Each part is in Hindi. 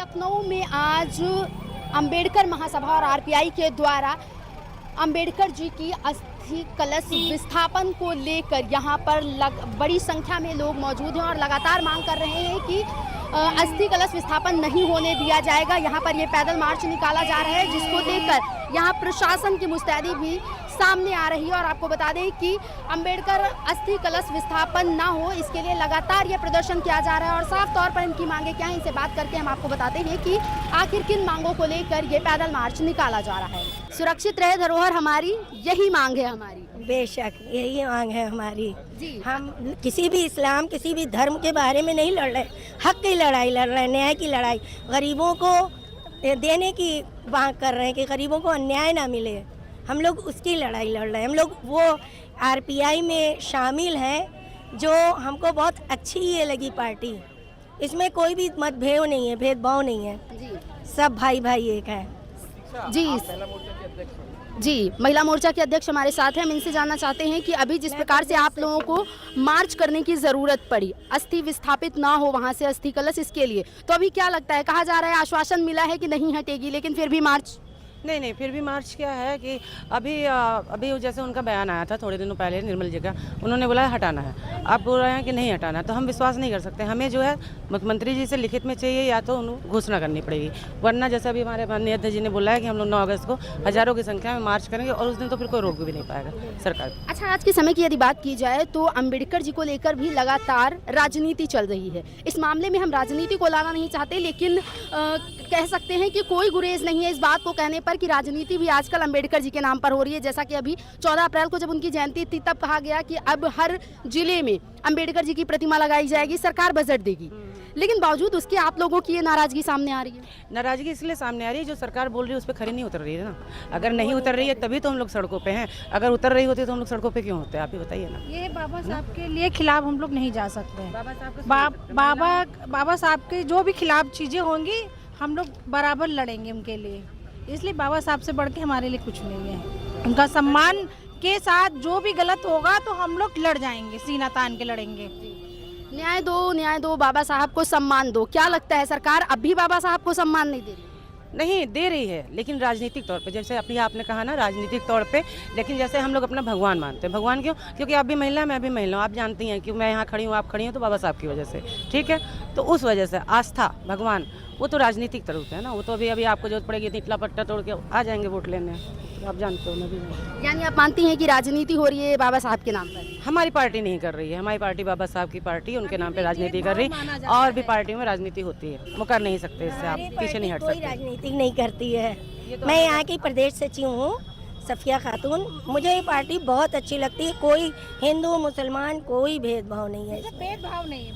लखनऊ में आज अंबेडकर महासभा और आरपीआई के द्वारा अंबेडकर जी की अस्थि कलश विस्थापन को लेकर यहाँ पर बड़ी संख्या में लोग मौजूद हैं और लगातार मांग कर रहे हैं कि अस्थि कलश विस्थापन नहीं होने दिया जाएगा। यहाँ पर ये पैदल मार्च निकाला जा रहा है, जिसको लेकर यहाँ प्रशासन की मुस्तैदी भी सामने आ रही है। और आपको बता दें कि अंबेडकर अस्थि कलश विस्थापन ना हो, इसके लिए लगातार ये प्रदर्शन किया जा रहा है। और साफ तौर पर इनकी मांगे क्या है, इनसे बात करके हम आपको बताते हैं कि आखिर किन मांगों को लेकर ये पैदल मार्च निकाला जा रहा है। सुरक्षित रहे धरोहर हमारी, यही मांग है हमारी। बेशक यही मांग है हमारी जी। हम किसी भी इस्लाम किसी भी धर्म के बारे में नहीं लड़ रहे, हक की लड़ाई लड़ रहे हैं, न्याय की लड़ाई, गरीबों को देने की मांग कर रहे हैं कि गरीबों को अन्याय ना मिले। हम लोग उसकी लड़ाई लड़ रहे हैं। हम लोग वो आरपीआई में शामिल हैं जो हमको बहुत अच्छी ये लगी पार्टी। इसमें कोई भी मतभेद नहीं है, भेदभाव नहीं है जी। सब भाई भाई एक है जी। महिला मोर्चा के अध्यक्ष हमारे साथ हैं। हम इनसे जानना चाहते हैं कि अभी जिस प्रकार से आप लोगों को मार्च करने की जरूरत पड़ी, अस्थि विस्थापित ना हो वहां से अस्थि कलश, इसके लिए तो अभी क्या लगता है, कहा जा रहा है आश्वासन मिला है कि नहीं हटेगी, लेकिन फिर भी मार्च? नहीं, फिर भी मार्च क्या है कि अभी जैसे उनका बयान आया था थोड़े दिनों पहले निर्मल जी का, उन्होंने बोला हटाना है, अब बोल रहे हैं कि नहीं हटाना, तो हम विश्वास नहीं कर सकते। हमें जो है मुख्यमंत्री जी से लिखित में चाहिए या तो उन्हें घोषणा करनी पड़ेगी, वरना जैसे अभी हमारे माननीय अध्यक्ष जी ने बोला है कि हम लोग 9 अगस्त को हजारों की संख्या में मार्च करेंगे और उस दिन तो फिर कोई रोक भी नहीं पाएगा सरकार। अच्छा, आज के समय की यदि बात की जाए तो अंबेडकर जी को लेकर भी लगातार राजनीति चल रही है। इस मामले में हम राजनीति को लाना नहीं चाहते, लेकिन कह सकते हैं कि कोई गुरेज नहीं है इस बात को कहने पर कि राजनीति भी आजकल अंबेडकर जी के नाम पर हो रही है। जैसा कि अभी 14 अप्रैल को जब उनकी जयंती थी, तब कहा गया कि अब हर जिले में अंबेडकर जी की प्रतिमा लगाई जाएगी, सरकार बजट देगी, लेकिन बावजूद उसके आप लोगों की ये नाराजगी सामने आ रही है। नाराजगी इसलिए सामने आ रही है जो सरकार बोल रही है उस पर खरी नहीं उतर रही है ना। अगर नहीं उतर रही है तभी तो हम लोग सड़कों पे हैं, अगर उतर रही होती तो हम लोग सड़कों पे क्यों होते, आप ही बताइए ना। ये बाबा साहब के लिए खिलाफ हम लोग नहीं जा सकते हैं। बाबा साहब के जो भी खिलाफ चीजें होंगी हम लोग बराबर लड़ेंगे उनके लिए, इसलिए बाबा साहब से बढ़ के हमारे लिए कुछ नहीं है। उनका सम्मान के साथ जो भी गलत होगा तो हम लोग लड़ जाएंगे, सीना तान के लड़ेंगे। न्याय दो, बाबा साहब को सम्मान दो। क्या लगता है सरकार अब भी बाबा साहब को सम्मान नहीं दे रही? नहीं दे रही है, लेकिन राजनीतिक तौर पे, जैसे अभी आपने कहा ना राजनीतिक तौर पे, लेकिन जैसे हम लोग अपना भगवान मानते हैं। भगवान क्यों? क्योंकि आप भी महिला मैं भी महिला हूँ, आप जानती हैं कि मैं यहाँ खड़ी हूँ आप खड़ी हूँ तो बाबा साहब की वजह से, ठीक है। तो उस वजह से आस्था भगवान वो तो राजनीतिक तरह है ना, वो तो अभी आपको जरूरत पड़ेगी इतना पट्टा तोड़ के आ जाएंगे वोट लेने, तो आप जानते हो ना भी। यानी आप मानती हैं कि राजनीति हो रही है बाबा साहब के नाम पर? हमारी पार्टी नहीं कर रही है, हमारी पार्टी बाबा साहब की पार्टी, उनके नाम पे राजनीति कर रही, और भी पार्टियों में राजनीति होती है, वो कर नहीं सकते, इससे आप पीछे नहीं हट सकते। कोई राजनीति नहीं करती है। मैं यहाँ की प्रदेश सचिव हूँ सफिया खातून, मुझे ये पार्टी बहुत अच्छी लगती है। कोई हिंदू मुसलमान कोई भेदभाव नहीं है,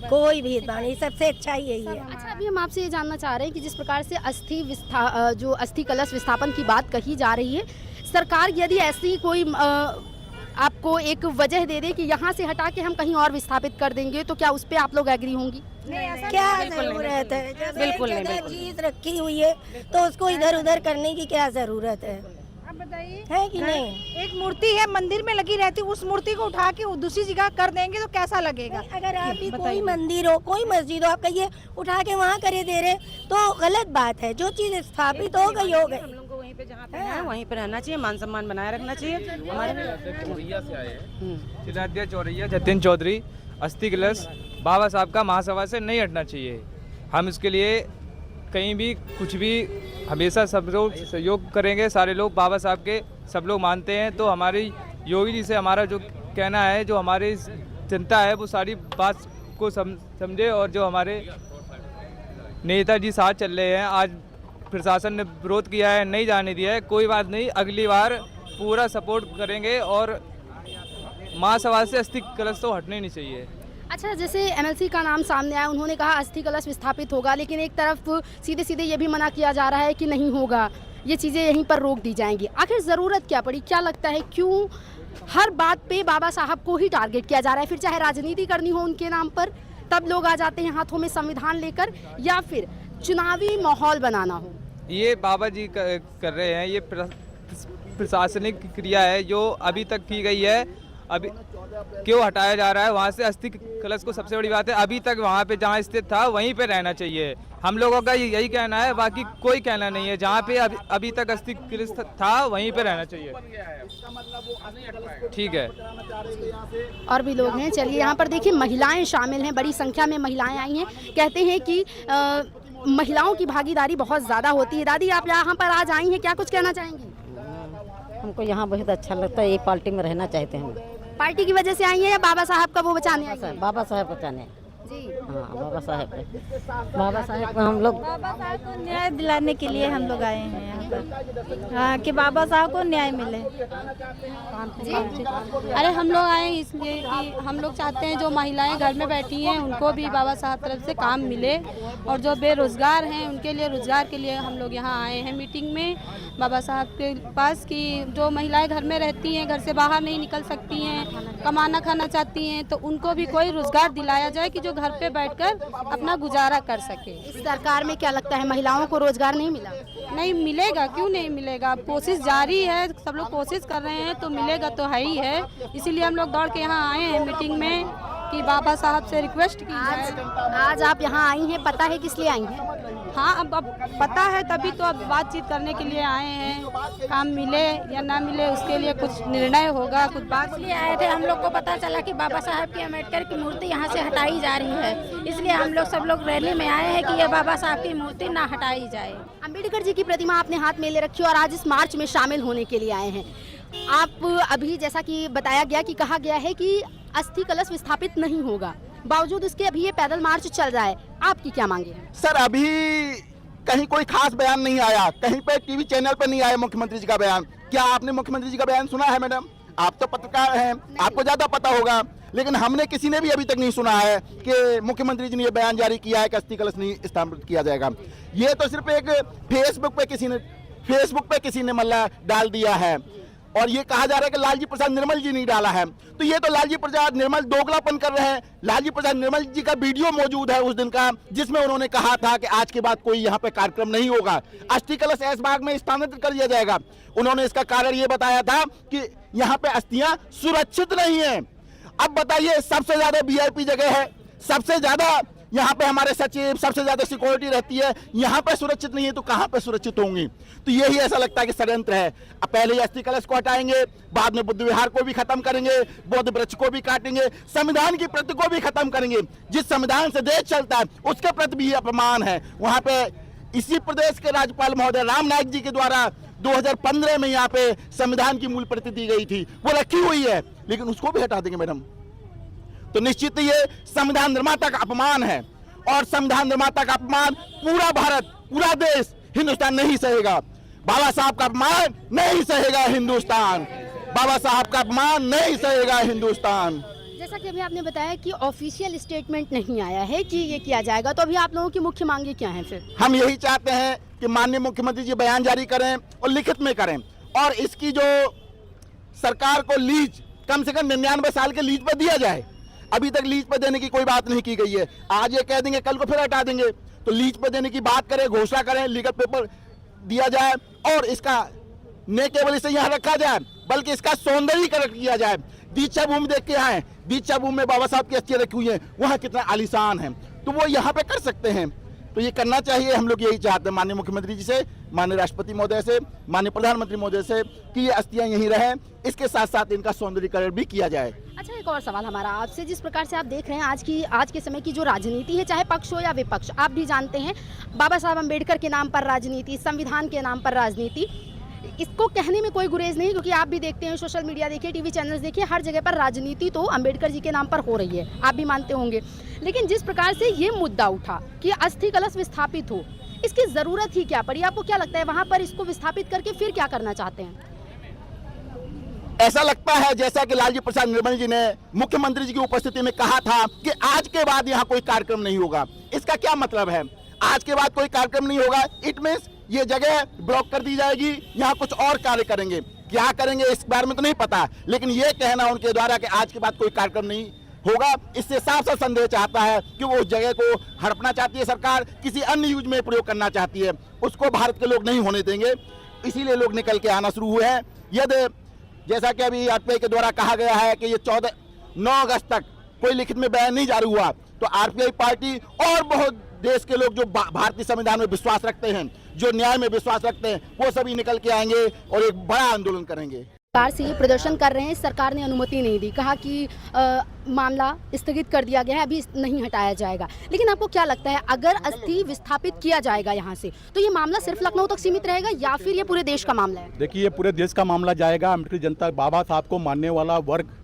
कोई भेदभाव नहीं, सबसे अच्छा यही है। अच्छा, अभी हम आपसे ये जानना चाह रहे हैं कि जिस प्रकार से अस्थि कलश विस्थापन की बात कही जा रही है, सरकार यदि ऐसी कोई आपको एक वजह दे दे कि यहाँ से हटा के हम कहीं और विस्थापित कर देंगे, तो क्या उस पर आप लोग एग्री होंगी? क्या जरूरत है? जब बिल्कुल एक नहीं, जगह चीज रखी हुई है तो उसको इधर उधर करने की क्या जरूरत है? आप बताइए, है कि नहीं? एक मूर्ति है मंदिर में लगी रहती, उस मूर्ति को उठा के दूसरी जगह कर देंगे तो कैसा लगेगा? अगर आप भी कोई मंदिर हो कोई मस्जिद हो, आप कहिए उठा के वहाँ करे दे रहे तो गलत बात है। जो चीज स्थापित हो गई हो गई। हम लोग को वहीं पे जहाँ पे है वहीं पे रहना चाहिए, मान सम्मान बनाए रखना चाहिए। हमारे जिलाध्यक्ष चौरैया जतिन चौधरी, अस्थि कलश बाबा साहब का महासभा से नहीं हटना चाहिए। हम इसके लिए कहीं भी कुछ भी हमेशा सब लोग सहयोग करेंगे, सारे लोग बाबा साहब के सब लोग मानते हैं। तो हमारी योगी जी से हमारा जो कहना है, जो हमारी जनता है वो सारी बात को समझे, और जो हमारे नेताजी साथ चल रहे हैं, आज प्रशासन ने विरोध किया है, नहीं जाने दिया है, कोई बात नहीं, अगली बार पूरा सपोर्ट करेंगे और महासभा से अस्थि कलश तो हटने नहीं चाहिए। अच्छा, जैसे एमएलसी का नाम सामने आया, उन्होंने कहा अस्थि कलश विस्थापित होगा, लेकिन एक तरफ सीधे सीधे ये भी मना किया जा रहा है कि नहीं होगा, ये चीज़ें यहीं पर रोक दी जाएंगी। आखिर ज़रूरत क्या पड़ी? क्या लगता है क्यों हर बात पे बाबा साहब को ही टारगेट किया जा रहा है? फिर चाहे राजनीति करनी हो उनके नाम पर तब लोग आ जाते हैं हाथों में संविधान लेकर, या फिर चुनावी माहौल बनाना हो। ये बाबा जी कर रहे हैं, ये प्रशासनिक क्रिया है जो अभी तक की गई है। अभी क्यों हटाया जा रहा है वहाँ से अस्थि कलश को? सबसे बड़ी बात है अभी तक वहाँ पे जहाँ स्थित था वहीं पे रहना चाहिए। हम लोगों का यही कहना है, बाकी कोई कहना नहीं है। जहाँ पे अभी तक अस्थि कलश था वहीं पे रहना चाहिए। ठीक है। और भी लोग हैं, चलिए यहाँ पर देखिए महिलाएं शामिल हैं, बड़ी संख्या में महिलाएं आई हैं। कहते हैं कि महिलाओं की भागीदारी बहुत ज़्यादा होती है। दादी आप यहाँ पर आज आई हैं, क्या कुछ कहना चाहेंगी? हमको यहाँ बहुत अच्छा लगता है, ये पार्टी में रहना चाहते हैं हम। पार्टी की वजह से आई हैं या बाबा साहब का वो बचाने आई हैं? बाबा साहब बचाने जी। हाँ, बाबा साहब को हम लोग बाबा साहब को न्याय दिलाने के लिए हम लोग आए हैं यहाँ पर, हाँ, कि बाबा साहब को न्याय मिले। अरे हम लोग आए इसलिए कि हम लोग चाहते हैं जो महिलाएं घर में बैठी हैं उनको भी बाबा साहब तरफ से काम मिले, और जो बेरोजगार हैं उनके लिए रोजगार के लिए हम लोग यहाँ आए हैं मीटिंग में बाबा साहब के पास, कि जो महिलाएं घर में रहती हैं, घर से बाहर नहीं निकल सकती हैं, कमाना खाना चाहती हैं, तो उनको भी कोई रोजगार दिलाया जाए कि जो घर पे बैठकर अपना गुजारा कर सके। इस सरकार में क्या लगता है महिलाओं को रोजगार नहीं मिला? नहीं मिलेगा, क्यों नहीं मिलेगा, कोशिश जारी है, सब लोग कोशिश कर रहे हैं, तो मिलेगा तो है ही है। इसीलिए हम लोग दौड़ के यहाँ आए हैं मीटिंग में कि बाबा साहब से रिक्वेस्ट की जाए। आज आप यहाँ आई हैं, पता है किस लिए आई हैं? हाँ, अब पता है तभी तो अब बातचीत करने के लिए आए हैं। काम मिले या ना मिले उसके लिए कुछ निर्णय होगा, कुछ बात इसलिए आए थे। हम लोग को पता चला कि बाबा साहब की अम्बेडकर की मूर्ति यहाँ से हटाई जा रही है, इसलिए हम लोग सब लोग रैली में आए हैं कि ये बाबा साहब की मूर्ति ना हटाई जाए। अम्बेडकर जी की प्रतिमा आपने हाथ में ले रखी और आज इस मार्च में शामिल होने के लिए आए हैं। आप अभी जैसा कि बताया गया कि कहा गया है कि अस्थि कलश विस्थापित नहीं होगा, बावजूद उसके अभी ये पैदल मार्च चल रहा है, आपकी क्या मांगे हैं? सर अभी कहीं कोई खास बयान नहीं आया, कहीं पे टीवी चैनल पे नहीं आया मुख्यमंत्री जी का बयान। क्या आपने मुख्यमंत्री जी का बयान सुना है मैडम? आप तो पत्रकार हैं, आपको ज्यादा पता होगा, लेकिन हमने किसी ने भी अभी तक नहीं सुना है कि मुख्यमंत्री जी ने ये बयान जारी किया है कि अस्थि कलश नहीं स्थापित किया जाएगा। ये तो सिर्फ एक फेसबुक पे किसी ने मल्ला डाल दिया है, और ये कहा जा रहा है कि लालजी प्रसाद निर्मल जी नहीं डाला है। तो ये तो लालजी प्रसाद निर्मल दोगलापन कर रहे हैं। लालजी प्रसाद निर्मल जी का वीडियो मौजूद है उस दिन का, जिसमें उन्होंने कहा था कि आज के बाद कोई यहाँ पे कार्यक्रम नहीं होगा, अस्थि कलश ऐशबाग में स्थानांतरित कर दिया जाएगा। उन्होंने इसका कारण ये बताया था कि यहाँ पे अस्थियां सुरक्षित नहीं है। अब बताइए, सबसे ज्यादा वीआईपी जगह है, सबसे ज्यादा यहाँ पे हमारे सचिव, सबसे ज्यादा सिक्योरिटी रहती है, यहाँ पे सुरक्षित नहीं है तो कहाँ पे सुरक्षित होंगी? तो यही ऐसा लगता है कि षड्यंत्र है। अब पहले अस्थि कलश को हटाएंगे, बाद में बुद्ध विहार को भी खत्म करेंगे, बौद्ध वृक्ष को भी काटेंगे, संविधान की प्रति को भी खत्म करेंगे। जिस संविधान से देश चलता है उसके प्रति भी अपमान है। वहाँ पे इसी प्रदेश के राज्यपाल महोदय राम नाईक जी के द्वारा 2015 में यहाँ पे संविधान की मूल प्रति दी गई थी, वो रखी हुई है, लेकिन उसको भी हटा देंगे मैडम। तो निश्चित ये संविधान निर्माता का अपमान है, और संविधान निर्माता का अपमान पूरा भारत, पूरा देश, हिंदुस्तान नहीं सहेगा। बाबा साहब का अपमान नहीं सहेगा हिंदुस्तान, बाबा साहब का अपमान नहीं सहेगा हिंदुस्तान। जैसा कि अभी आपने बताया कि ऑफिशियल स्टेटमेंट नहीं आया है कि ये किया जाएगा, तो अभी आप लोगों की मुख्य मांगे क्या हैं फिर? हम यही चाहते हैं कि माननीय मुख्यमंत्री जी बयान जारी करें और लिखित में करें, और इसकी जो सरकार को लीज कम से कम 99 साल के लीज पर दिया जाए। अभी तक लीज पर देने की कोई बात नहीं की गई है। आज ये कह देंगे, कल को फिर हटा देंगे। तो लीज पर देने की बात करें, घोषणा करें, लीगल पेपर दिया जाए, और इसका न केवल इसे यहाँ रखा जाए बल्कि इसका सौंदर्यीकरण किया जाए। दीक्षा भूमि देख के आए, दीक्षा भूमि में बाबा साहब की अस्थियां रखी हुई हैं, वहाँ कितना आलीशान है, तो वो यहाँ पे कर सकते हैं। तो ये करना चाहिए। हम लोग यही चाहते हैं माननीय मुख्यमंत्री जी से, माननीय राष्ट्रपति महोदय से, माननीय प्रधानमंत्री महोदय से कि ये अस्थियां यहीं रहें, इसके साथ साथ इनका सौंदर्यीकरण भी किया जाए। अच्छा, एक और सवाल हमारा आपसे, जिस प्रकार से आप देख रहे हैं आज के समय की जो राजनीति है, चाहे पक्ष हो या विपक्ष, आप भी जानते हैं बाबा साहब अम्बेडकर के नाम पर राजनीति, संविधान के नाम पर राजनीति, इसको कहने में कोई गुरेज नहीं, क्योंकि आप भी देखते हैं, सोशल मीडिया देखिए, टीवी चैनल्स देखिए, हर जगह पर राजनीति तो अम्बेडकर जी के नाम पर हो रही है, आप भी मानते होंगे। लेकिन जिस प्रकार से ये मुद्दा उठा कि अस्थि कलश विस्थापित हो, इसकी ज़रूरत ही क्या पड़ी? आपको क्या लगता है वहाँ पर इसको विस्थापित करके फिर क्या करना चाहते हैं? ऐसा लगता है जैसा कि लालजी प्रसाद निर्मल जी ने मुख्यमंत्री जी की उपस्थिति में कहा था कि आज के बाद यहाँ कोई कार्यक्रम नहीं होगा। इसका क्या मतलब है? आज के बाद कोई कार्यक्रम नहीं होगा, इट मीन्स ये जगह ब्लॉक कर दी जाएगी, यहाँ कुछ और कार्य करेंगे। क्या करेंगे इस बारे में तो नहीं पता, लेकिन ये कहना उनके द्वारा कि आज के बाद कोई कार्यक्रम नहीं होगा, इससे साफ साफ संदेह चाहता है कि वो उस जगह को हड़पना चाहती है सरकार, किसी अन्य यूज में प्रयोग करना चाहती है। उसको भारत के लोग नहीं होने देंगे, इसीलिए लोग निकल के आना शुरू हुए हैं। यदि जैसा कि अभी आरपीआई के द्वारा कहा गया है कि ये 9 अगस्त तक कोई लिखित में बयान नहीं जारी हुआ तो आरपीआई पार्टी और बहुत देश के लोग जो भारतीय संविधान में विश्वास रखते हैं, जो न्याय में विश्वास रखते हैं, वो सभी निकल के आएंगे और एक बड़ा आंदोलन करेंगे। सरकार से ये प्रदर्शन कर रहे हैं, सरकार ने अनुमति नहीं दी, कहा कि मामला स्थगित कर दिया गया है, अभी नहीं हटाया जाएगा। लेकिन आपको क्या लगता है, अगर अस्थि विस्थापित किया जाएगा यहाँ से तो ये मामला सिर्फ लखनऊ तक सीमित रहेगा या फिर ये पूरे देश का मामला है? देखिए, ये पूरे देश का मामला जाएगा। अम्बेडकर जनता बाबा साहब को मानने वाला वर्ग,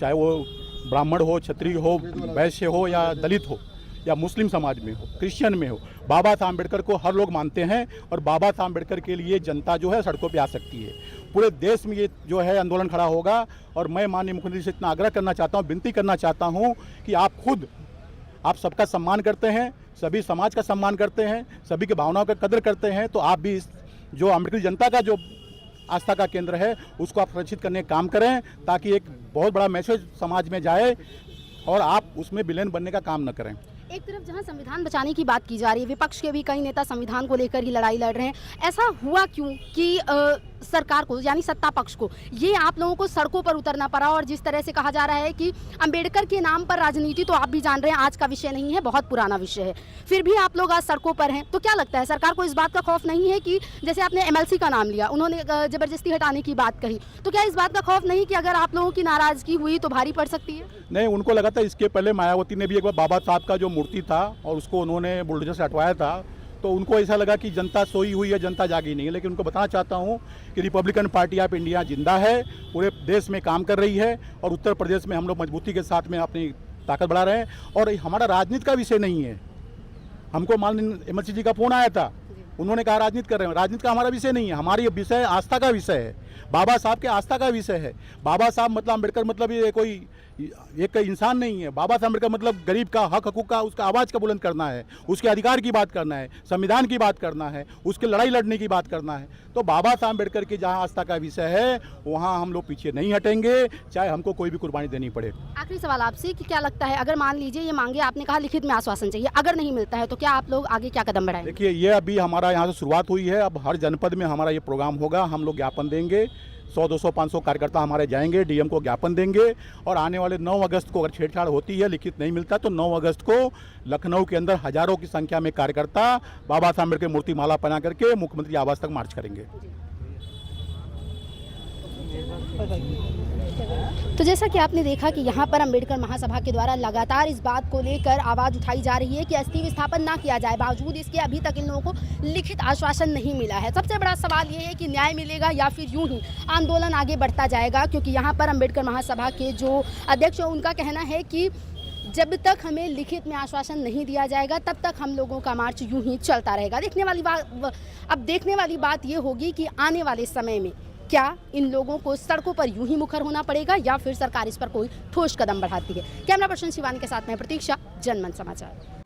चाहे वो ब्राह्मण हो, क्षत्रिय हो, वैश्य हो या दलित हो या मुस्लिम समाज में हो, क्रिश्चियन में हो, बाबा साहब अम्बेडकर को हर लोग मानते हैं और बाबा साहब अम्बेडकर के लिए जनता जो है सड़कों पे आ सकती है। पूरे देश में ये जो है आंदोलन खड़ा होगा और मैं माननीय मुख्यमंत्री से इतना आग्रह करना चाहता हूँ, विनती करना चाहता हूँ कि आप सबका सम्मान करते हैं, सभी समाज का सम्मान करते हैं, सभी की भावनाओं का कदर करते हैं, तो आप भी इस जो अम्बेडकर जनता का जो आस्था का केंद्र है उसको आप सुरक्षित करने का काम करें, ताकि एक बहुत बड़ा मैसेज समाज में जाए और आप उसमें विलेन बनने का काम न करें। एक तरफ जहां संविधान बचाने की बात की जा रही है, विपक्ष के भी कई नेता संविधान को लेकर ही लड़ाई लड़ रहे हैं, ऐसा हुआ क्यों कि सरकार को यानी सत्ता पक्ष को ये आप लोगों को सड़कों पर उतरना पड़ा? और जिस तरह से कहा जा रहा है कि अंबेडकर के नाम पर राजनीति, तो आप भी जान रहे हैं आज का विषय नहीं है, बहुत पुराना विषय है, फिर भी आप लोग आज सड़कों पर हैं, तो क्या लगता है सरकार को इस बात का खौफ नहीं है कि जैसे आपने एमएलसी का नाम लिया, उन्होंने जबरदस्ती हटाने की बात कही, तो क्या इस बात का खौफ नहीं कि अगर आप लोगों की नाराजगी हुई तो भारी पड़ सकती है? नहीं, उनको लगा था इसके पहले मायावती ने भी एक बार बाबा साहब का जो मूर्ति था और उसको उन्होंने बुलडोजर से हटवाया था, तो उनको ऐसा लगा कि जनता सोई हुई है, जनता जागी नहीं है। लेकिन उनको बताना चाहता हूँ कि रिपब्लिकन पार्टी ऑफ इंडिया जिंदा है, पूरे देश में काम कर रही है और उत्तर प्रदेश में हम लोग मजबूती के साथ में अपनी ताकत बढ़ा रहे हैं। और हमारा राजनीति का विषय नहीं है। हमको माननीय एमएलसी जी का फोन आया था, उन्होंने कहा राजनीति कर रहे हैं, राजनीति का हमारा विषय नहीं है, हमारी विषय आस्था का विषय है, बाबा साहब के आस्था का विषय है। बाबा साहब मतलब अम्बेडकर मतलब ये कोई एक इंसान नहीं है। बाबा साहब अम्बेडकर मतलब गरीब का हक हकूक का, उसका आवाज़ का बुलंद करना है, उसके अधिकार की बात करना है, संविधान की बात करना है, उसके लड़ाई लड़ने की बात करना है। तो बाबा साहब अम्बेडकर की जहाँ आस्था का विषय है वहाँ हम लोग पीछे नहीं हटेंगे, चाहे हमको कोई भी कुर्बानी देनी पड़े। आखिरी सवाल आपसे कि क्या लगता है, अगर मान लीजिए ये मांगे, आपने कहा लिखित में आश्वासन चाहिए, अगर नहीं मिलता है तो क्या आप लोग आगे क्या कदम बढ़ाएंगे? देखिए, ये अभी हमारा यहाँ से शुरुआत हुई है, अब हर जनपद में हमारा ये प्रोग्राम होगा, हम लोग ज्ञापन देंगे, 100, 200, 500 कार्यकर्ता हमारे जाएंगे, डीएम को ज्ञापन देंगे और आने वाले 9 अगस्त को अगर छेड़छाड़ होती है, लिखित नहीं मिलता, तो 9 अगस्त को लखनऊ के अंदर हजारों की संख्या में कार्यकर्ता बाबा साहब अम्बेडकर मूर्ति माला पहना करके मुख्यमंत्री आवास तक मार्च करेंगे। तो जैसा कि आपने देखा कि यहाँ पर अंबेडकर महासभा के द्वारा लगातार इस बात को लेकर आवाज़ उठाई जा रही है कि अस्थि विस्थापन ना किया जाए, बावजूद इसके अभी तक इन लोगों को लिखित आश्वासन नहीं मिला है। सबसे बड़ा सवाल ये है कि न्याय मिलेगा या फिर यूं ही आंदोलन आगे बढ़ता जाएगा, क्योंकि यहाँ पर अंबेडकर महासभा के जो अध्यक्ष हैं उनका कहना है कि जब तक हमें लिखित में आश्वासन नहीं दिया जाएगा तब तक हम लोगों का मार्च यूं ही चलता रहेगा। अब देखने वाली बात ये होगी कि आने वाले समय में क्या इन लोगों को सड़कों पर यूं ही मुखर होना पड़ेगा या फिर सरकार इस पर कोई ठोस कदम बढ़ाती है। कैमरा पर्सन शिवानी के साथ मैं प्रतीक्षा, जनमन समाचार।